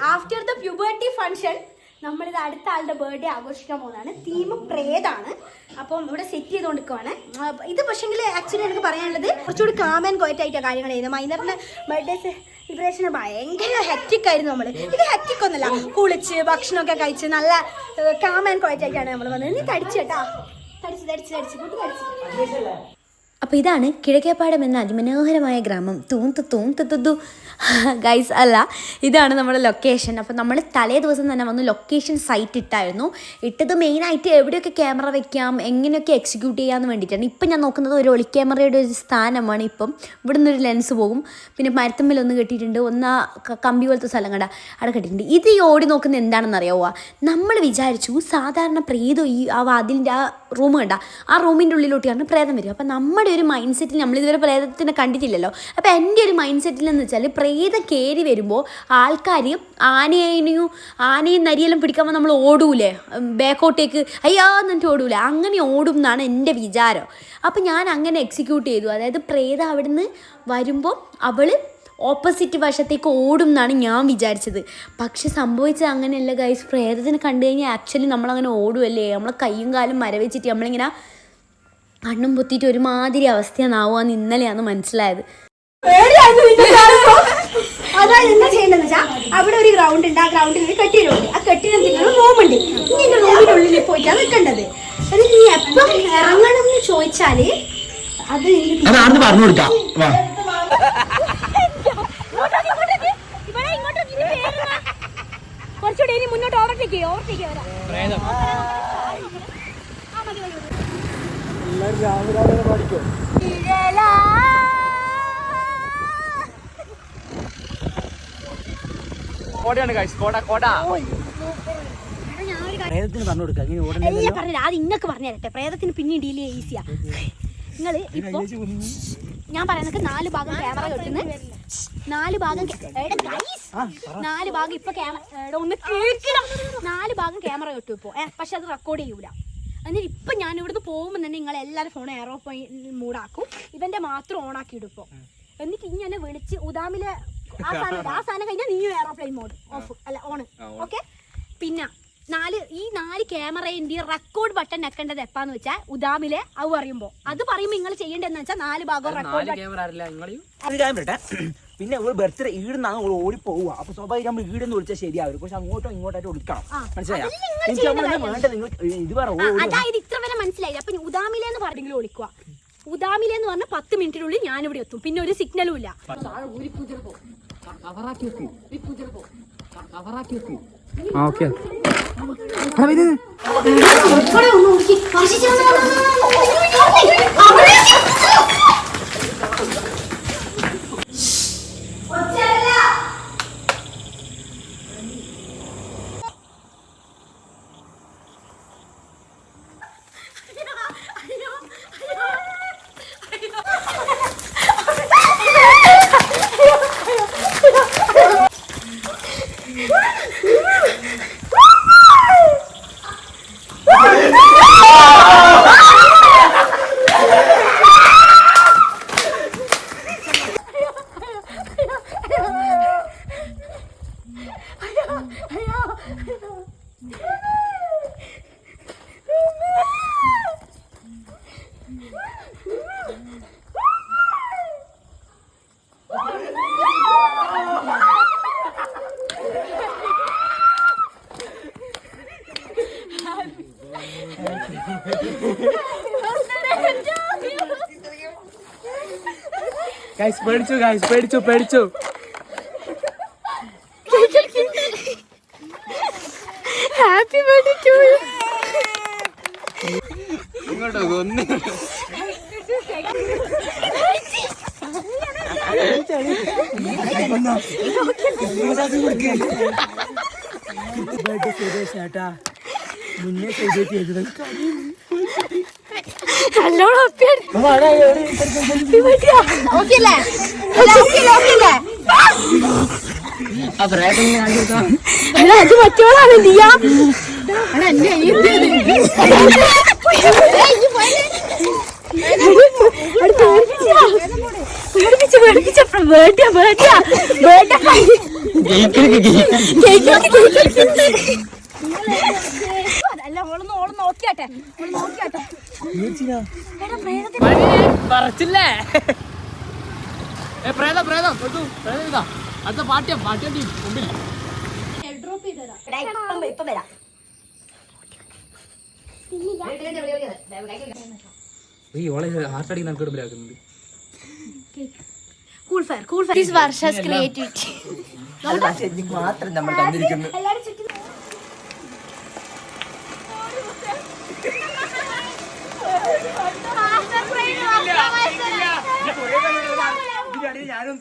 After the puberty function നമ്മളിത് അടുത്ത ആളുടെ ബർത്ത്ഡേ ആഘോഷിക്കാൻ പോകുന്നതാണ്. തീം പ്രേതാണ്. അപ്പം ഇവിടെ സെറ്റ് ചെയ്തുകൊണ്ടിരിക്കുവാണ്. ഇത് പക്ഷേങ്കിൽ ആക്ച്വലി എനിക്ക് പറയാനുള്ളത് കുറച്ചുകൂടി കാം ആൻഡ് ക്വയറ്റ് ആയിട്ടാണ് കാര്യങ്ങൾ ചെയ്യുന്നത്. മൈനറിൻ്റെ ബർത്ത്ഡേ സെലിബ്രേഷന് ഭയങ്കര ഹെക്റ്റിക് ആയിരുന്നു നമ്മൾ. ഇത് ഹെക്റ്റിക് ഒന്നുമല്ല, കുളിച്ച് ഭക്ഷണമൊക്കെ കഴിച്ച് നല്ല കാം ആൻഡ് ക്വയറ്റ് ആയിട്ടാണ് നമ്മൾ വന്നത്. നീ തടിച്ചു കേട്ടാ, തടിച്ച് കൂട്ടി തടിച്ചു. അപ്പോൾ ഇതാണ് കിഴക്കേപ്പാടം എന്ന അതിമനോഹരമായ ഗ്രാമം. തൂന്തു ഗൈസ് അല്ല, ഇതാണ് നമ്മുടെ ലൊക്കേഷൻ. അപ്പോൾ നമ്മൾ തലേ ദിവസം തന്നെ വന്ന് ലൊക്കേഷൻ സൈറ്റ് ഇട്ടായിരുന്നു. ഇട്ടത് മെയിനായിട്ട് എവിടെയൊക്കെ ക്യാമറ വെക്കാം, എങ്ങനെയൊക്കെ എക്സിക്യൂട്ട് ചെയ്യാമെന്ന് വേണ്ടിയിട്ടാണ്. ഇപ്പം ഞാൻ നോക്കുന്നത് ഒരു ഒളി ക്യാമറയുടെ ഒരു സ്ഥാനമാണ്. ഇപ്പം ഇവിടെ നിന്നൊരു ലെൻസ് പോകും, പിന്നെ മരത്തുമ്പിലൊന്ന് കെട്ടിയിട്ടുണ്ട്, ഒന്ന് കമ്പി പോലത്തെ സ്ഥലം കണ്ട അവിടെ കെട്ടിയിട്ടുണ്ട്. ഇത് ഈ ഓടി നോക്കുന്നത് എന്താണെന്ന് അറിയാവുക, നമ്മൾ വിചാരിച്ചു സാധാരണ പ്രേതം ഈ ആ വാതിലിൻ്റെ ആ റൂം കണ്ട ആ റൂമിൻ്റെ ഉള്ളിലോട്ടാണ് പ്രേതം വരിക. അപ്പം നമ്മുടെ ഒരു മൈൻഡ് സെറ്റിൽ നമ്മളിതുവരെ പ്രേതത്തിനെ കണ്ടിട്ടില്ലല്ലോ. അപ്പോൾ എൻ്റെ ഒരു മൈൻഡ് സെറ്റിൽ എന്ന് വെച്ചാൽ പ്രേതം കയറി വരുമ്പോൾ ആൾക്കാർ ആനയും നരിയെല്ലാം പിടിക്കുമ്പോൾ നമ്മൾ ഓടൂലേ ബാക്കോട്ടേക്ക്, അയ്യാ എന്നിട്ട് ഓടൂലേ, അങ്ങനെ ഓടും എന്നാണ് എൻ്റെ വിചാരം. അപ്പം ഞാൻ അങ്ങനെ എക്സിക്യൂട്ട് ചെയ്തു. അതായത് പ്രേതം അവിടുന്ന് വരുമ്പോൾ അവൾ ഓപ്പോസിറ്റ് വശത്തേക്ക് ഓടും എന്നാണ് ഞാൻ വിചാരിച്ചത്. പക്ഷെ സംഭവിച്ചത് അങ്ങനെയല്ല ഗൈസ്. പ്രേതത്തിനെ കണ്ടു കഴിഞ്ഞാൽ ആക്ച്വലി നമ്മളങ്ങനെ ഓടുമല്ലേ, നമ്മളെ കയ്യും കാലും മരവെച്ചിട്ട് നമ്മളിങ്ങനെ കണ്ണും പൊത്തിയിട്ട് ഒരുമാതിരി അവസ്ഥയാണാവുകയെന്ന് ഇന്നലെയാണ് മനസ്സിലായത്. അതായത് എന്താ ചെയ്യേണ്ടതെന്ന് വെച്ചാൽ അവിടെ ഒരു ഗ്രൗണ്ട് ഉണ്ട്, ആ ഗ്രൗണ്ടിൽ ഒരു കെട്ടിടമുണ്ട്, ആ കെട്ടിടത്തിൽ ഒരു റൂമുണ്ട്. ഇനി എന്റെ റൂമിനുള്ളിൽ പോയിട്ടാണ് നിൽക്കേണ്ടത്. അത് നീ എപ്പം ഇറങ്ങണം എന്ന് ചോദിച്ചാല് അത് പറഞ്ഞു കൊടുക്കാം. കുറച്ചുകൂടി ഇനി മുന്നോട്ട് ഓവർടേക്ക് അത് ഇങ്ങക്ക് പറഞ്ഞു തരട്ടെ. പ്രേതത്തിന് പിന്നെ ഡീൽ ചെയ്യാൻ ഈസിയാ. നിങ്ങൾ ഇപ്പൊ ഞാൻ പറയുന്നത് 4 ഭാഗം ക്യാമറ കെട്ടുന്നു, 4 ഭാഗം ഇപ്പൊ ഒന്ന് കേൾക്കണം. 4 ഭാഗം ക്യാമറ കെട്ടും ഇപ്പൊ. പക്ഷെ അത് റെക്കോർഡ് ചെയ്യൂല. എന്നിട്ട് ഇപ്പൊ ഞാൻ ഇവിടുന്ന് പോകുമ്പോൾ തന്നെ നിങ്ങൾ എല്ലാവരും ഫോൺ എയറോപ്ലെയിൻ മൂടാക്കും, ഇവന്റെ മാത്രം ഓണാക്കി ഇടുപ്പോ. എന്നിട്ട് ഇങ്ങനെ വിളിച്ച് ഉദാമിലെ ആ സാധനം കഴിഞ്ഞാൽ നീയും എയറോപ്ലെയിൻ മോഡ് ഓഫ് അല്ല ഓൺ. ഓക്കെ. പിന്നെ 4 ക്യാമറേന്റെ റെക്കോർഡ് ബട്ടൺ ഞെക്കേണ്ടത് എപ്പാന്ന് വെച്ചാൽ ഉദാമിലെ അത് പറയുമ്പോൾ നിങ്ങൾ ചെയ്യേണ്ടതെന്ന് വെച്ചാൽ 4 ഭാഗം റെക്കോർഡ്. പിന്നെ ബർത്ത്ഡേ ഈടുന്നാണ് ഓടി പോവുക. അപ്പൊ സ്വാഭാവികം നമ്മൾ ഈടെന്ന് വിളിച്ചാൽ ശരിയാവും. പക്ഷെ അങ്ങോട്ടോ ഇങ്ങോട്ടായിട്ട് വിളിക്കണം. മനസ്സിലായോ? അതായത് ഇത്ര വരെ മനസ്സിലായി. അപ്പൊ ഉദാമിലെന്ന് പറഞ്ഞെങ്കിലും വിളിക്കുക. ഉദാമിലെന്ന് പറഞ്ഞ 10 മിനിറ്റിനുള്ളിൽ ഞാനിവിടെ എത്തും. പിന്നെ ഒരു സിഗ്നലും ഇല്ല. ഓക്കെ. പേടിച്ചു. Happy birthday to you. ഇങ്ങോട്ടോ ഒന്ന് മുന്നേ അത് മറ്റോളാണ് ദിയ. അല്ല ഓള് നോക്കിയാട്ടെ പറച്ചില്ലേ പ്രേതം പ്രേതം ഇതാ അടുത്ത പാട്യം മുമ്പിൽ ഡ്രോപ്പ് ചെയ്തരാ ഇപ്പൊ വരാം. ഈ ഓളെ ഹാർട്ട് അടിക്ക് നമുക്ക് ഇടുമ്പോഴാക്കുന്നുണ്ട് കൂൾ ഫയർ ദിസ് വർഷസ് ക്രിയേറ്റിവിറ്റി മാത്രം നമ്മൾ തന്നിരിക്കുന്നു. എല്ലാരും ചുറ്റി ഞാനും